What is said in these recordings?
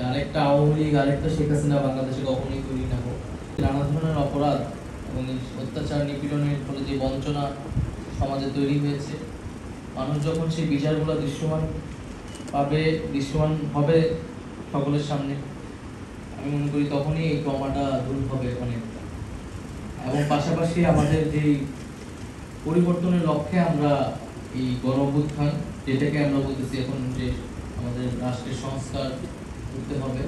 আরেকটা আওয়ামী লীগ, আরেকটা শেখ হাসিনা বাংলাদেশে কখনোই তৈরি না হোক। নানা ধরনের অপরাধ এবং অত্যাচার নিপীড়নের ফলে যে বঞ্চনা সমাজে তৈরি হয়েছে, মানুষ যখন সেই বিচারগুলো দৃশ্যমান হবে সকলের সামনে, আমি মনে করি তখনই এই ট্রমাটা দূর হবে অনেকটা। এবং পাশাপাশি আমাদের যে পরিবর্তনের লক্ষ্যে আমরা এই গণ-অভ্যুত্থান, যেটাকে আমরা বলতেছি এখন যে আমাদের রাষ্ট্রের সংস্কার করতে হবে,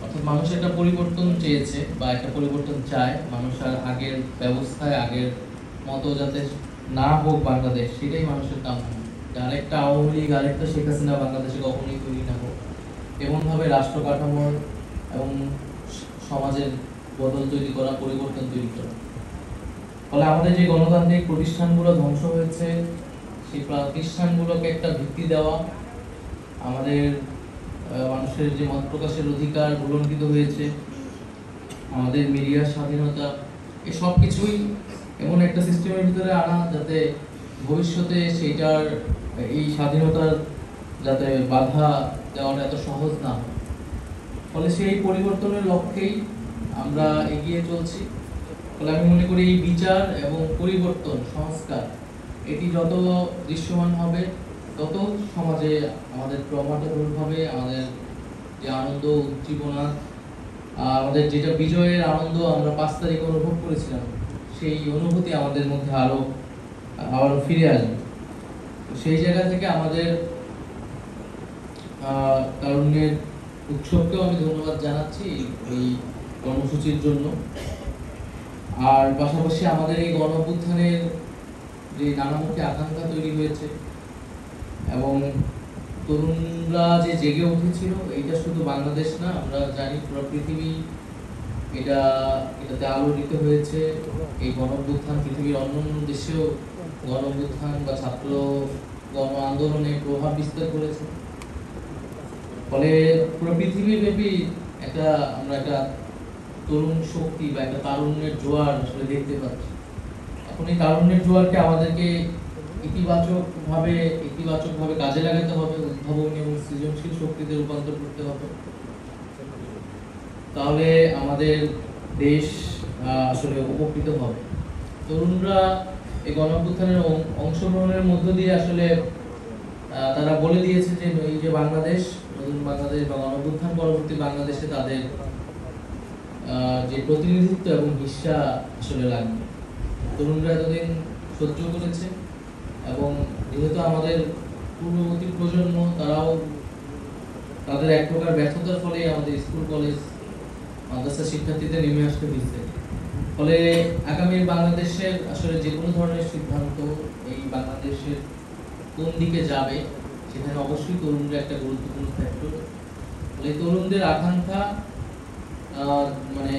অর্থাৎ মানুষ একটা পরিবর্তন চেয়েছে বা একটা পরিবর্তন চায়। মানুষ আর আগের ব্যবস্থায়, আগের মতো যাতে না হোক বাংলাদেশ, সেটাই মানুষের কামনা। আরেকটা আওয়ামী লীগ, আরেকটা শেখ হাসিনা বাংলাদেশে কখনোই তৈরি না হোক, এমনভাবে রাষ্ট্র কাঠামোর এবং সমাজের বদল তৈরি করা, পরিবর্তন তৈরি করা। ফলে আমাদের যে গণতান্ত্রিক প্রতিষ্ঠানগুলো ধ্বংস হয়েছে, সেই প্রতিষ্ঠানগুলোকে একটা ভিত্তি দেওয়া, আমাদের মানুষের যে মত প্রকাশের অধিকার উল্লঙ্ঘিত হয়েছে, আমাদের মিডিয়ার স্বাধীনতা, এই সব কিছুই এমন একটা সিস্টেমের ভিতরে আনা যাতে ভবিষ্যতে সেইটার এই স্বাধীনতার যাতে বাধা দেওয়াটা এত সহজ না হয়। ফলে সেই পরিবর্তনের লক্ষ্যেই আমরা এগিয়ে চলছি। ফলে আমি মনে করি এই বিচার এবং পরিবর্তন, সংস্কার, এটি যত দৃশ্যমান হবে তত সমাজে আমাদের ট্রমাটা দূর হবে, আমাদের যে আনন্দ, উজ্জীবনা, আমাদের যেটা বিজয়ের আনন্দ আমরা ৫ তারিখে অনুভব করেছিলাম, সেই অনুভূতি আমাদের মধ্যে আরো ফিরে আসবে। সেই জায়গা থেকে আমাদের তারুণ্যের উৎসবকেও আমি ধন্যবাদ জানাচ্ছি এই কর্মসূচির জন্য। আর পাশাপাশি আমাদের এই গণ-অভ্যুত্থানের যে নানামুখী আকাঙ্ক্ষা তৈরি হয়েছে এবং তরুণরা যে জেগে উঠেছিল, এটা শুধু বাংলাদেশ না, আমরা জানি পুরো পৃথিবী এটাতে আলোড়িত হয়েছে। এই গণ-অভ্যুত্থান পৃথিবীর অন্যান্য দেশেও গণ-অভ্যুত্থান বা ছাত্র গণ আন্দোলনে প্রভাব বিস্তার করেছে। ফলে পুরো পৃথিবীব্যাপী আমরা একটা তরুণ শক্তি বা একটা তারুণ্যের জোয়ার আসলে দেখতে পাচ্ছি। এখন এই তারুণ্যের জোয়ারকে আমাদেরকে ইতিবাচকভাবে কাজে লাগাতে হবে, উদ্ভাবনী এবং সৃজনশীল শক্তিতে রূপান্তর করতে হবে। তাহলে আমাদের দেশ আসলে উপকৃত হবে। তরুণরা এই গণ-অভ্যুত্থানের অংশগ্রহণের মধ্য দিয়ে আসলে তারা বলে দিয়েছে যে এই যে বাংলাদেশ, নতুন বাংলাদেশ বা গণ-অভ্যুত্থান পরবর্তী বাংলাদেশে তাদের যে প্রতিনিধিত্ব এবং হিস্সা আসলে লাগবে। তরুণরা এতদিন সহ্য করেছে এবং যেহেতু আমাদের পূর্ববর্তী প্রজন্ম, তারাও তাদের এক প্রকার ব্যর্থতার ফলে আমাদের স্কুল, কলেজ, মাদ্রাসা শিক্ষার্থীদের নেমে আসতে হয়েছে। ফলে আগামী বাংলাদেশের আসলে যে কোনো ধরনের সিদ্ধান্ত এই বাংলাদেশের কোন দিকে যাবে, সেখানে অবশ্যই তরুণরা একটা গুরুত্বপূর্ণ ফ্যাক্টর। ফলে তরুণদের আকাঙ্ক্ষা, মানে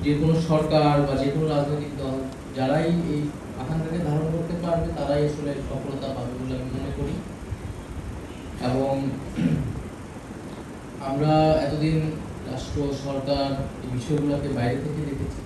যে কোনো সরকার বা যে কোনো রাজনৈতিক দল যারাই এই আকাঙ্ক্ষাকে ধারণ করতে পারবে, তারাই আসলে সফলতা পাবে বলে আমি মনে করি। এবং আমরা এতদিন রাষ্ট্র, সরকার এই বিষয়গুলোকে বাইরে থেকে দেখেছি।